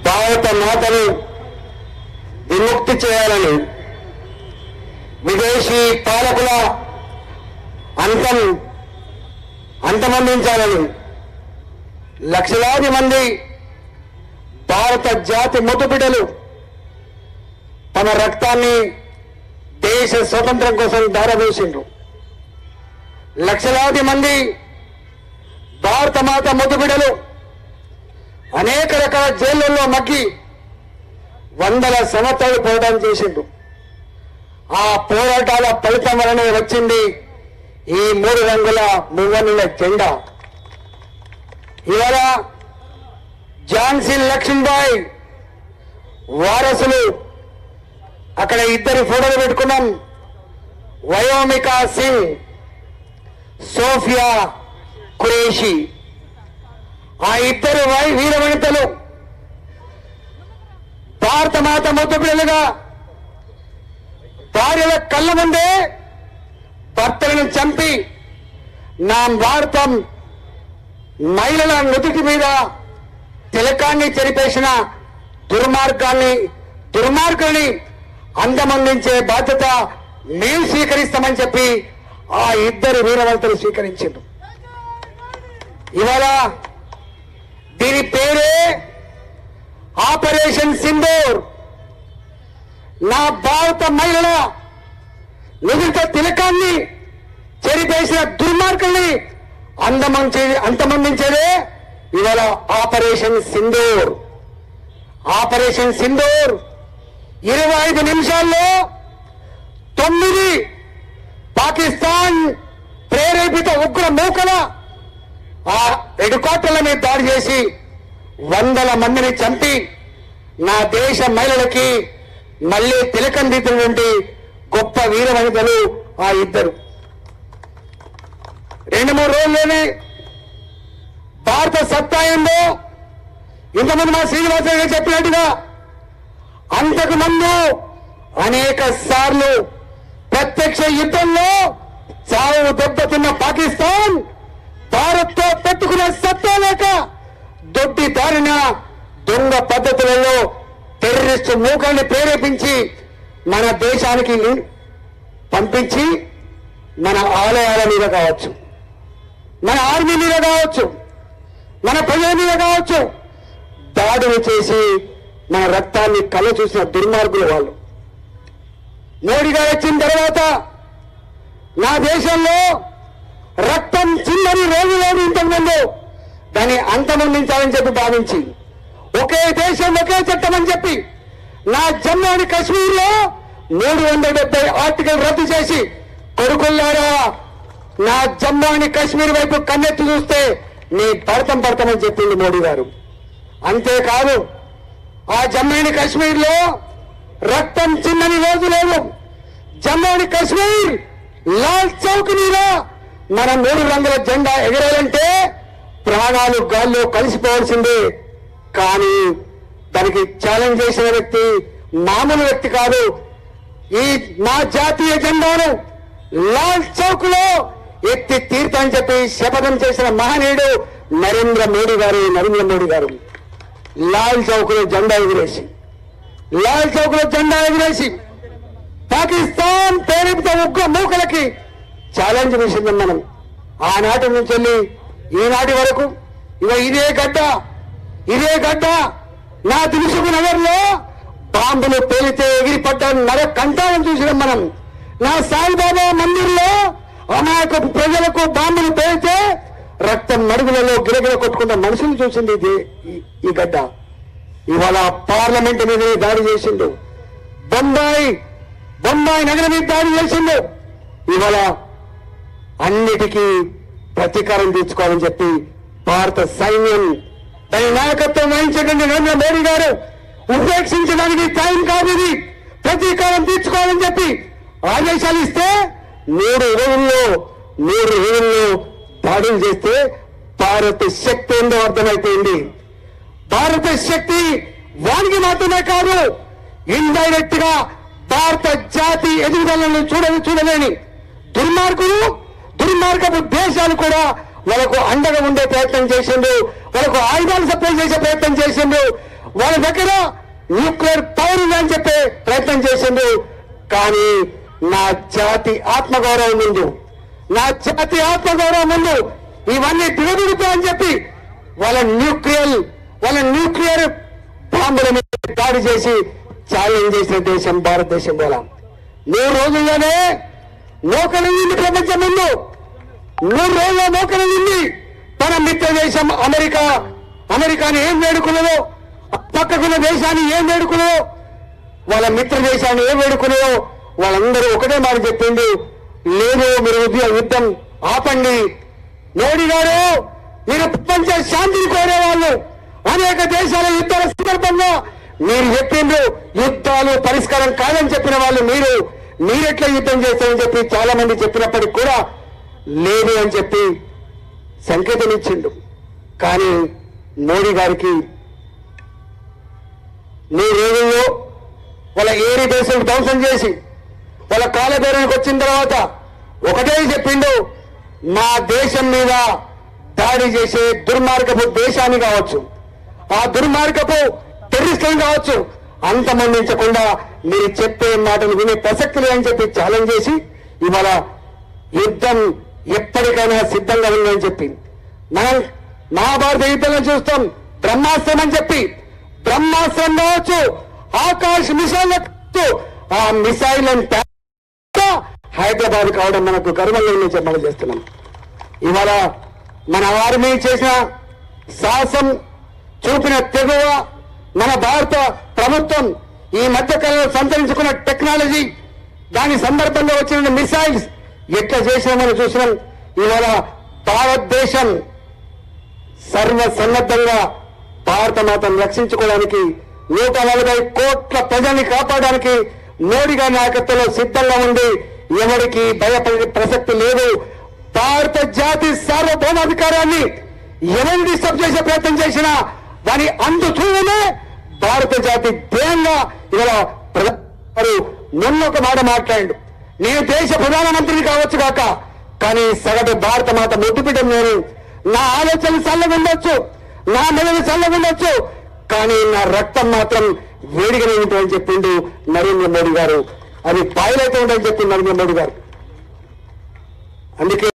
భారత మాతను విముక్తి చేయాలని, విదేశీ పాలకుల అంతమొందించాలని లక్షలాది మంది భారత జాతి ముద్దుబిడ్డలు తమ రక్తాన్ని దేశ స్వతంత్రం కోసం ధారపోసిండ్రు. లక్షలాది మంది భారత మాత ముద్దుబిడ్డలు అనేక రకాల జైళ్లలో మగ్గి వందల సంవత్సరాలు పోరాటం చేసిండ్రు. ఆ పోరాటాల ఫలితం వలనే వచ్చింది ఈ 3 రంగుల మువ్వన్నెల జెండా. ఇవాళ ఝాన్సీ లక్ష్మీబాయి వారసులు అక్కడ 2 ఫోటోలు పెట్టుకున్నాం. వయోమికా సింగ్, సోఫియా ఖురేషి. ఆ 2 వీరవనితలు భారత మాత ముద్దుబిడ్డలుగా భార్యల కళ్ళ ముందే భర్తలను చంపి నా భారతం మహిళల నుదుటి మీద తిలకాన్ని చెరిపేసిన దుర్మార్గుల్ని అంతమొందించే బాధ్యత మేము స్వీకరిస్తామని చెప్పి ఆ 2 వీరవంతులు స్వీకరించారు. ఇవాళ దీని పేరే ఆపరేషన్ సింధూర్. నా భారత మహిళల నుదుట తిలకాన్ని చెరిపేసిన దుర్మార్గుల్ని అంతమొందించేదే ఇవాళ ఆపరేషన్ సింధూర్. ఆపరేషన్ సింధూర్ 25 నిమిషాల్లో 9 పాకిస్తాన్ ప్రేరేపిత ఉగ్ర మూకల ఆ హెలికాప్టర్ల మీద దాడి చేసి వందల మందిని చంపి నా దేశ మహిళలకి మళ్లీ తిలకం దిద్దినటువంటి గొప్ప వీర వనితలు ఆ 2. 2-3 రోజుల్లోనే భారత సత్తా ఏందో ఇంతమంది మా శ్రీనివాసరావు గారు చెప్పినట్టుగా అంతకు ముందు అనేక సార్లు ప్రత్యక్ష యుద్ధంలో చావు దెబ్బతిన్న పాకిస్తాన్ భారత్ తో పెట్టుకునే సత్తా లేక దొడ్డి దారిన దొంగ పద్ధతులలో టెర్రరిస్టు మూకల్ని ప్రేరేపించి మన దేశానికి పంపించి మన ఆలయాల మీద కావచ్చు, మన ఆర్మీ మీద కావచ్చు, మన ప్రజల మీద కావచ్చు దాడులు చేసి మన రక్తాన్ని కళ్ళ చూసిన దుర్మార్గులు వాళ్ళు. మోడీ గారు వచ్చిన తర్వాత నా దేశంలో రక్తం చిన్నది రోజులోని ఇంతకుముందు దాన్ని అంతమొందించాలని చెప్పి భావించి ఒకే దేశం ఒకే చట్టం అని చెప్పి నా జమ్మూ అండ్ కాశ్మీర్ లో 370 ఆర్టికల్ రద్దు చేసి కొడుకుల్లారా నా జమ్మూ అండ్ కాశ్మీర్ వైపు కన్నెత్తి చూస్తే నీ పడతామని చెప్పింది మోడీ గారు. అంతేకాదు ఆ జమ్మూ అండ్ కాశ్మీర్ లో రక్తం చిన్నని రోజు లేదు. జమ్మూ అండ్ కాశ్మీర్ లాల్ చౌక్ మీద మన 3 రంగుల జెండా ఎగరాలంటే ప్రాణాలు గాల్లో కలిసిపోవాల్సిందే. కానీ దానికి ఛాలెంజ్ చేసిన వ్యక్తి మామూలు వ్యక్తి కాదు. ఈ మా జాతీయ జెండాను లాల్ చౌక్ లో ఎత్తి తీర్థని చెప్పి శపథం చేసిన మహనీయుడు నరేంద్ర మోడీ గారు లాల్ చౌక్ లో జెండా ఎగిరేసి పాకిస్తాన్ ప్రేరేపిత ఉగ్ర మూకలకి ఛాలెంజ్ చేసింది. మనం ఆనాటి నుంచి వెళ్ళి ఈనాటి వరకు ఇదే గడ్డ నా దిల్సుఖ్ నగర్ లో బాంబులు పేలితే ఎగిరిపడ్డ కంటాలను చూసినాం మనం. నా సాయిబాబా మందిర్ లో అమాయక ప్రజలకు బాంబులు పేలితే రక్తం మడుగులలో గిరగిర కొట్టుకున్న మనుషులు చూసింది ఈ గడ్డ. ఇవాళ పార్లమెంట్ మీద దాడి చేసిండు, బొంబాయి నగరం మీద దాడి చేసిండు. ఇవాళ అన్నిటికీ ప్రతీకారం తీర్చుకోవాలని చెప్పి భారత సైన్యం దాని నాయకత్వం వహించేటువంటి నరేంద్ర మోడీ గారు ఉపేక్షించడానికి టైం కాదు, ఇది ప్రతీకారం తీర్చుకోవాలని చెప్పి ఆదేశాలు ఇస్తే 3 రోజుల్లో దాడులు చేస్తే భారత శక్తి ఏందో అర్థమైపోయింది. భారత శక్తి వానికి మాత్రమే కాదు, ఇండైరెక్ట్ గా భారత జాతి ఎదుగుదలను చూడలేని దుర్మార్గపు దేశాలు కూడా వాళ్ళకు అండగా ఉండే ప్రయత్నం చేసిండు, వాళ్ళకు ఆయుధాలు సప్లై చేసే ప్రయత్నం చేసిండు. వాళ్ళ దగ్గర న్యూక్లియర్ పవర్ ఉందని చెప్పే ప్రయత్నం చేసిండు. కానీ నా జాతి ఆత్మగౌరవం ముందు, నా జాతి ఆత్మగౌరవం ముందు ఇవన్నీ దిగదుడుతాయని చెప్పి వాళ్ళ న్యూక్లియర్ బాంబుల మీద దాడి చేసి ఛాలెంజ్ చేసిన దేశం భారతదేశం. వల్ల 3 రోజుల్లోనే మోకలింది ప్రపంచం ముందు. 3 రోజుల్లో మోకలింది తన మిత్ర దేశం అమెరికాని ఏం వేడుకున్నదో, పక్కకున్న దేశాన్ని ఏం వేడుకున్నదో, వాళ్ళ మిత్ర దేశాన్ని ఏం వేడుకున్నదో వాళ్ళందరూ ఒకటే మాట చెప్పిండు, లేదు మీరు యుద్ధం ఆపండి. మోడీ గారు మీరు ప్రపంచ శాంతిని కోరేవాళ్ళు, అనేక దేశాల యుద్ధాల సందర్భంగా మీరు చెప్పిండ్రు యుద్ధాలు పరిష్కారం కాదని చెప్పిన వాళ్ళు మీరెట్లా యుద్ధం చేస్తారని చెప్పి చాలా మంది చెప్పినప్పటికి కూడా లేదు అని చెప్పి సంకేతం ఇచ్చిండు. కానీ మోడీ గారికి 3 రోజుల్లో వాళ్ళ ఏరి బేసులు ధ్వంసం చేసి వాళ్ళ కాలబేరానికి వచ్చిన తర్వాత ఒకటే చెప్పిండు, మా దేశం మీద దాడి చేసే దుర్మార్గపు దేశాన్ని కావచ్చు, ఆ దుర్మార్గపు టెర్రరిస్టులను కావచ్చు, అంతమందించకుండా మీరు చెప్పే మాటలు వినే ప్రసక్తి లేదని చెప్పి ఛాలెంజ్ చేసి ఇవాళ యుద్ధం ఎప్పటికైనా సిద్ధంగా ఉందని చెప్పి మనం మహాభారత యుద్ధంలో చూస్తాం. బ్రహ్మాస్త్రం అని చెప్పి బ్రహ్మాస్త్రం కావచ్చు, ఆకాశ్ మిసైల్ ఆ మిసైల్ హైదరాబాద్ కావడం మనకు గర్వంగా మనం చేస్తున్నాం. ఇవాళ మన ఆర్మీ చేసిన సాహసం, చూపిన తెగువ, మన భారత ప్రభుత్వం ఈ మధ్యకాలంలో సంతరించుకున్న టెక్నాలజీ, దాని సందర్భంగా వచ్చిన మిసైల్స్ ఎట్లా చేసినా మనం చూసినాం. ఇవాళ భారతదేశం సర్వసన్నద్ధంగా భారత మాతను రక్షించుకోవడానికి 140 కోట్ల ప్రజల్ని కాపాడడానికి మోడీ గారి నాయకత్వంలో సిద్ధంగా ఉంది. ఎవరికి భయపడే ప్రసక్తి లేదు. భారత జాతి సార్వభౌమాధికారాన్ని ఎవరు డిస్టర్బ్ చేసే ప్రయత్నం చేసినా దాని అందుతూనే భారత జాతి ధ్యేయంగా ఇవాళ ప్రధాని మొన్న ఒక మాట మాట్లాడు, నేను దేశ ప్రధానమంత్రిని కావచ్చు కాక, కానీ సగటు భారత మాత ముద్దుబిడ్డను నేను. నా ఆలోచనలు చల్లగా ఉండొచ్చు, నా మెదడు చల్లగా ఉండొచ్చు, కానీ నా రక్తం మాత్రం వేడిగానే ఉంటుందని చెప్పిండు నరేంద్ర మోడీ గారు. అది బాయిలైతే ఉంటుందని చెప్పింది నరేంద్ర మోడీ గారు. అందుకే